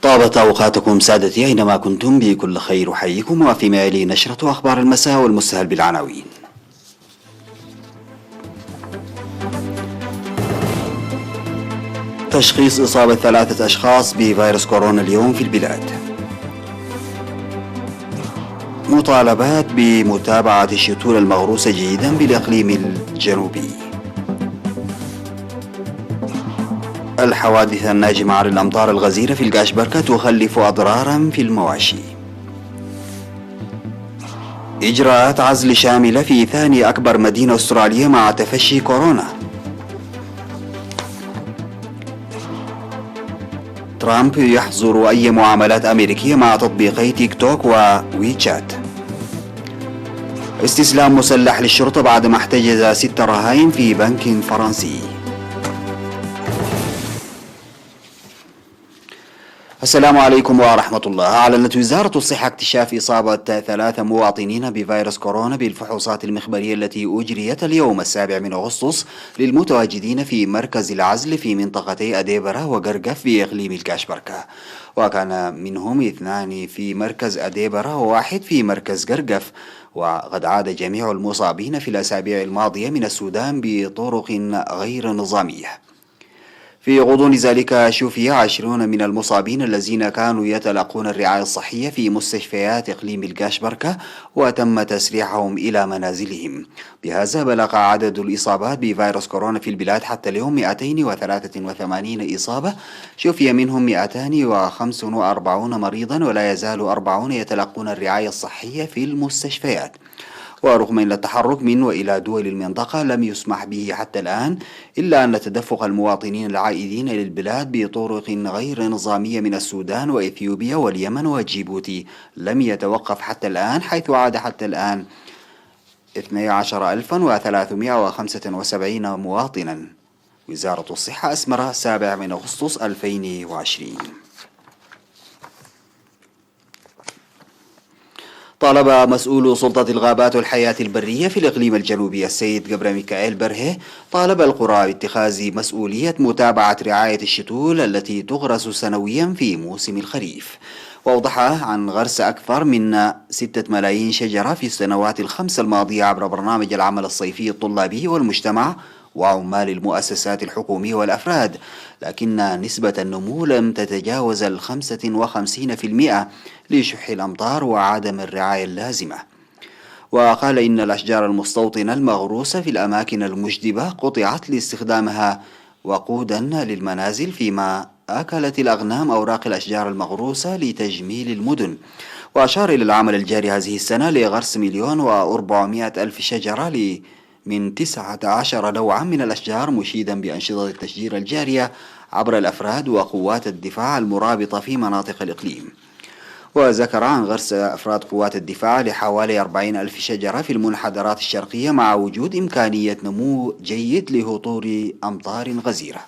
طابت أوقاتكم سادتي أينما كنتم بكل خير أحييكم، وفي مالي نشرة أخبار المساء والمستهل بالعناوين. تشخيص إصابة 3 أشخاص بفيروس كورونا اليوم في البلاد. مطالبات بمتابعة الشتول المغروسة جيدا بالإقليم الجنوبي. الحوادث الناجمة عن الأمطار الغزيرة في القاشبركة تخلف أضرارا في المواشي. إجراءات عزل شاملة في ثاني أكبر مدينة أسترالية مع تفشي كورونا. ترامب يحظر أي معاملات أمريكية مع تطبيقي تيك توك وويتشات. استسلام مسلح للشرطة بعدما احتجز 6 رهائن في بنك فرنسي. السلام عليكم ورحمة الله. أعلنت وزارة الصحة اكتشاف إصابة 3 مواطنين بفيروس كورونا بالفحوصات المخبرية التي أجريت اليوم 7 من أغسطس للمتواجدين في مركز العزل في منطقتي أديبرة وقرقف بإقليم الكاشبركة، وكان منهم 2 في مركز أديبرة و1 في مركز قرقف. وقد عاد جميع المصابين في الأسابيع الماضية من السودان بطرق غير نظامية. في غضون ذلك شفي 20 من المصابين الذين كانوا يتلقون الرعاية الصحية في مستشفيات إقليم الكاشبركة، وتم تسريعهم إلى منازلهم. بهذا بلغ عدد الإصابات بفيروس كورونا في البلاد حتى اليوم 283 إصابة، شفي منهم 245 مريضا، ولا يزال 40 يتلقون الرعاية الصحية في المستشفيات. ورغم أن التحرك من وإلى دول المنطقة لم يسمح به حتى الآن، إلا أن تدفق المواطنين العائدين إلى البلاد بطرق غير نظامية من السودان وإثيوبيا واليمن وجيبوتي لم يتوقف حتى الآن، حيث عاد حتى الآن 12375 مواطنا. وزارة الصحة أسمر 7 من أغسطس 2020. طالب مسؤول سلطة الغابات والحياة البرية في الإقليم الجنوبي السيد جبر ميكائيل برهه طالب القرى باتخاذ مسؤولية متابعة رعاية الشتول التي تغرس سنويا في موسم الخريف، وأوضح عن غرس أكثر من 6 ملايين شجرة في السنوات ال5 الماضية عبر برنامج العمل الصيفي الطلابي والمجتمع وعمال المؤسسات الحكومية والأفراد، لكن نسبة النمو لم تتجاوز 55% لشح الأمطار وعدم الرعاية اللازمة. وقال إن الأشجار المستوطنة المغروسة في الأماكن المجدبة قطعت لاستخدامها وقودا للمنازل، فيما أكلت الأغنام أوراق الأشجار المغروسة لتجميل المدن. وأشار إلى العمل الجاري هذه السنة لغرس 1,400,000 شجرة من 19 نوعا من الأشجار، مشيدا بأنشطة التشجير الجارية عبر الأفراد وقوات الدفاع المرابطة في مناطق الإقليم. وذكر عن غرس أفراد قوات الدفاع لحوالي 40,000 شجرة في المنحدرات الشرقية، مع وجود إمكانية نمو جيد لهطول أمطار غزيرة.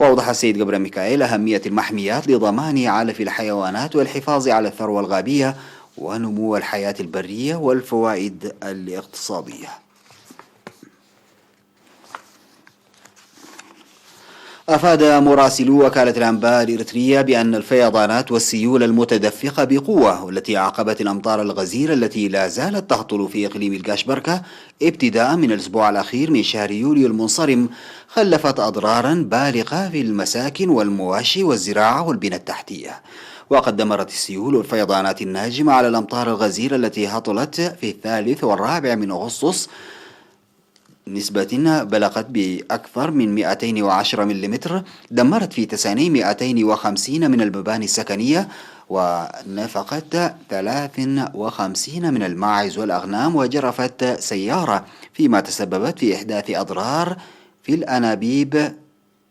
وأوضح السيد جبر ميكائيل أهمية المحميات لضمان علف الحيوانات والحفاظ على الثروة الغابية ونمو الحياة البرية والفوائد الاقتصادية. أفاد مراسلو وكالة الأنباء الإريترية بأن الفيضانات والسيول المتدفقة بقوة والتي عقبت الأمطار الغزيرة التي لا زالت تهطل في إقليم الكاشبركة ابتداء من الأسبوع الأخير من شهر يوليو المنصرم خلفت أضرارا بالغة في المساكن والمواشي والزراعة والبنى التحتية. وقد دمرت السيول والفيضانات الناجمة على الأمطار الغزيرة التي هطلت في 3 و4 من أغسطس نسبة بلغت بأكثر من 210 ملم، دمرت في تساني 250 من المباني السكنية، ونفقت 53 من الماعز والأغنام، وجرفت سيارة، فيما تسببت في إحداث أضرار في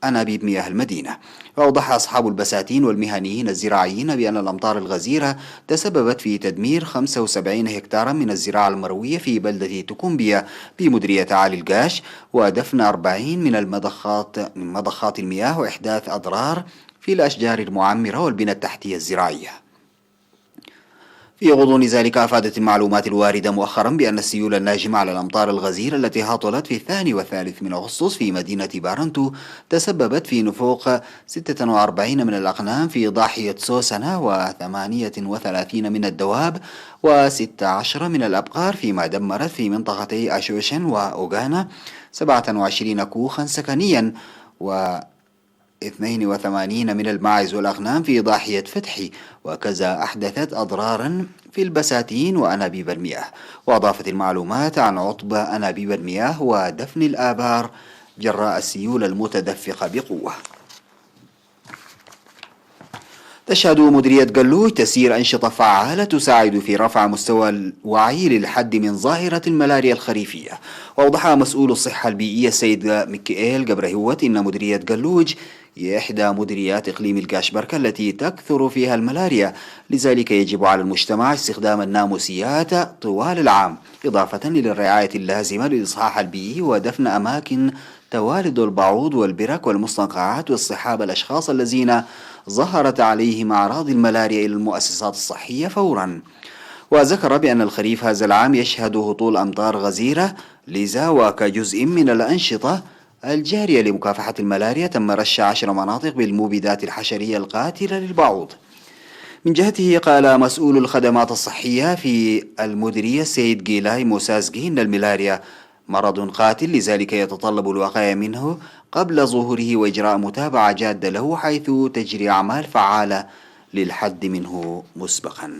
أنابيب مياه المدينة. وأوضح أصحاب البساتين والمهنيين الزراعيين بأن الأمطار الغزيرة تسببت في تدمير 75 هكتارا من الزراعة المروية في بلدة توكومبيا بمديرية عالي القاش، ودفن 40 من مضخات المياه، وإحداث أضرار في الأشجار المعمرة والبنى التحتية الزراعية. في غضون ذلك أفادت المعلومات الواردة مؤخرا بأن السيول الناجمة على الأمطار الغزيرة التي هطلت في الثاني والثالث من أغسطس في مدينة بارنتو تسببت في نفوق 46 من الأقنام في ضاحية سوسنة و38 من الدواب و16 من الأبقار، فيما دمرت في منطقتي أشوشن وأوغانا 27 كوخا سكنيا و 82 من الماعز والأغنام في ضاحية فتحي، وكذا أحدثت أضرارا في البساتين وأنابيب المياه. وأضافت المعلومات عن عطب أنابيب المياه ودفن الآبار جراء السيول المتدفقة بقوة. تشهد مديرية قلوج تسيير أنشطة فعالة تساعد في رفع مستوى الوعي للحد من ظاهرة الملاريا الخريفية. وأوضح مسؤول الصحة البيئية السيد ميكائيل جبرهوت إن مديرية قلوج هي إحدى مديريات إقليم الكاشبركة التي تكثر فيها الملاريا، لذلك يجب على المجتمع استخدام الناموسيات طوال العام، إضافة للرعاية اللازمة للإصحاح البيئي ودفن أماكن توالد البعوض والبرك والمستنقعات واصطحاب الأشخاص الذين ظهرت عليهم أعراض الملاريا إلى المؤسسات الصحية فورا. وذكر بأن الخريف هذا العام يشهد هطول أمطار غزيرة، لذا وكجزء من الأنشطة الجارية لمكافحة الملاريا تم رش 10 مناطق بالمبيدات الحشرية القاتلة للبعوض. من جهته قال مسؤول الخدمات الصحية في المديرية السيد جيلاي موسازجي إن الملاريا مرض قاتل، لذلك يتطلب الوقاية منه قبل ظهوره وإجراء متابعة جادة له، حيث تجري أعمال فعالة للحد منه مسبقا.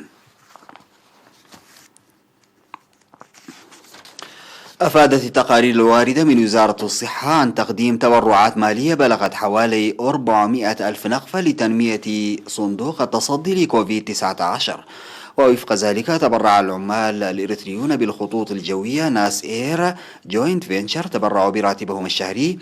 أفادت التقارير الواردة من وزارة الصحة عن تقديم تبرعات مالية بلغت حوالي 400 ألف نقفة لتنمية صندوق التصدي لكوفيد-19. ووفق ذلك تبرع العمال الإريتريون بالخطوط الجوية ناس إير جوينت فينشر تبرعوا براتبهم الشهري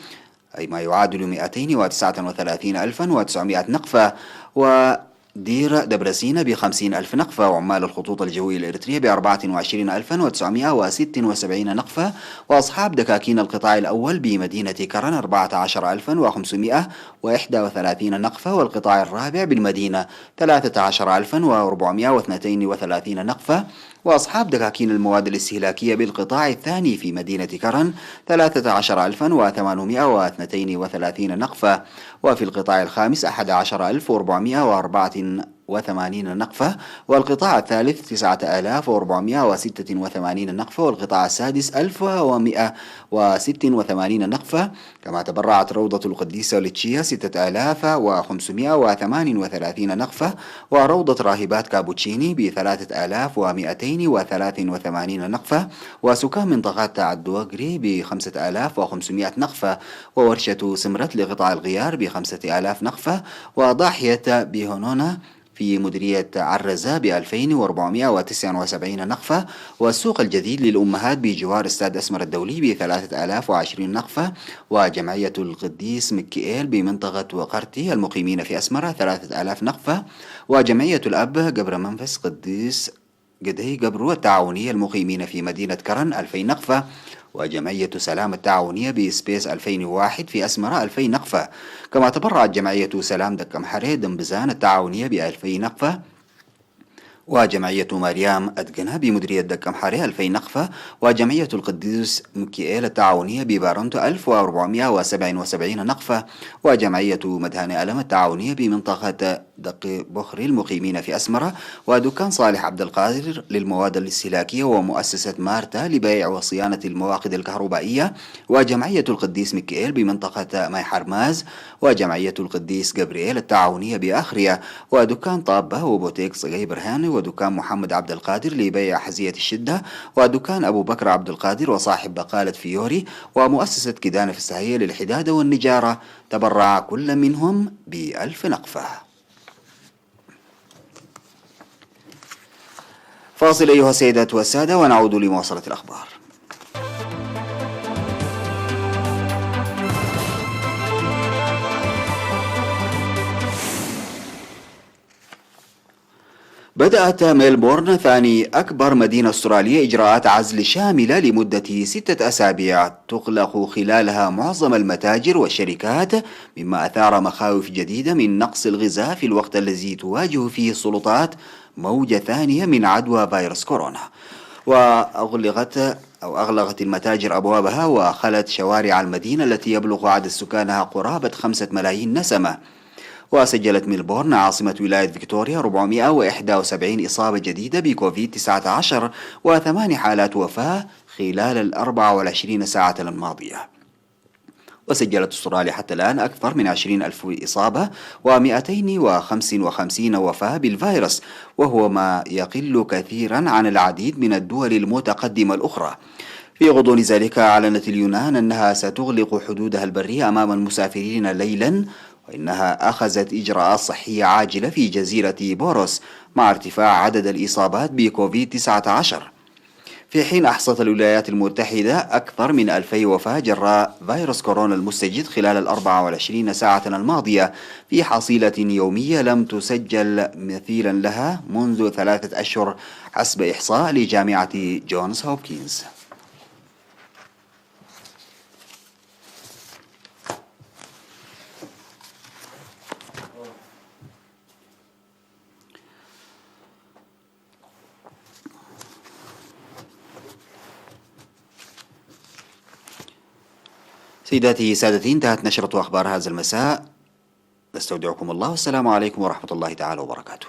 أي ما يعادل 239,900 نقفة، ودير دبرسين ب50 ألف نقفة، وعمال الخطوط الجوية الإريترية ب24,976 نقفة، وأصحاب دكاكين القطاع الأول بمدينة كرن 14,531 نقفة، والقطاع الرابع بالمدينة 13,432 نقفة، وأصحاب دكاكين المواد الاستهلاكية بالقطاع الثاني في مدينة كرن 13,832 نقفة، وفي القطاع الخامس 11,484 نقفة، والقطاع الثالث 9,486 نقفة، والقطاع السادس 1,186 نقفة. كما تبرعت روضة القديسة لتشيا 6,538 نقفة، وروضة راهبات كابوتشيني ب3,283 نقفة، وسكان منطقة الدوغري ب5,500 نقفة، وورشة سمرت لقطاع الغيار ب5,000 نقفة، وضاحية بهونونا في مديرية عرزة ب2,479 نقفة، والسوق الجديد للأمهات بجوار استاد أسمر الدولي ب3,020 نقفة، وجمعية القديس ميكائيل بمنطقة وقرتي المقيمين في أسمرة 3,000 نقفة، وجمعية الأب قبر منفس قديس قدي قبرو التعاونية المقيمين في مدينة كرن 2,000 نقفة، وجمعية سلام التعاونية بسبيس 2001 في أسمرة 2,000 نقفة. كما تبرعت جمعية سلام دكم حري دنبزان التعاونية ب2,000 نقفة، وجمعية مريم أدقنة بمديرية دكم حري 2,000 نقفة، وجمعية القديس ميكائيل التعاونية ببارنتو 1,477 نقفة، وجمعية مدهان ألم التعاونية بمنطقة دق بخري المقيمين في أسمرة، ودكان صالح عبد القادر للمواد الاستهلاكية، ومؤسسة مارتا لبيع وصيانة المواقد الكهربائية، وجمعية القديس ميكائيل بمنطقة ماي حرماز، وجمعية القديس جبريل التعاونية بأخرية، ودكان طابة وبوتيك صغي برهاني، ودكان محمد عبد القادر لبيع حزية الشدة، ودكان أبو بكر عبد القادر وصاحب بقالة فيوري، ومؤسسة كيدان في السهية للحدادة والنجارة. تبرع كل منهم ب1,000 نقفة. فاصل أيها السيدات والسادة ونعود لمواصلة الأخبار. بدأت ميلبورن ثاني أكبر مدينة أسترالية إجراءات عزل شاملة لمدة 6 أسابيع تغلق خلالها معظم المتاجر والشركات، مما أثار مخاوف جديدة من نقص الغذاء في الوقت الذي تواجه فيه السلطات موجة ثانية من عدوى فيروس كورونا. أغلقت المتاجر أبوابها وخلت شوارع المدينة التي يبلغ عدد سكانها قرابة 5 ملايين نسمة. وسجلت ميلبورن عاصمة ولاية فيكتوريا 471 إصابة جديدة بكوفيد 19 و8 حالات وفاة خلال 24 ساعة الماضية. وسجلت أستراليا حتى الآن أكثر من 20,000 إصابة و255 وفاة بالفيروس، وهو ما يقل كثيرا عن العديد من الدول المتقدمة الأخرى. في غضون ذلك أعلنت اليونان أنها ستغلق حدودها البرية أمام المسافرين ليلا، وإنها أخذت إجراءات صحية عاجلة في جزيرة بوروس مع ارتفاع عدد الإصابات بكوفيد 19، في حين أحصت الولايات المتحدة أكثر من 2000 وفاة جراء فيروس كورونا المستجد خلال 24 ساعة الماضية، في حصيلة يومية لم تسجل مثيلا لها منذ 3 أشهر حسب إحصاء لجامعة جونز هوبكنز. سيداتي سادتي، انتهت نشرة أخبار هذا المساء. نستودعكم الله، والسلام عليكم ورحمة الله تعالى وبركاته.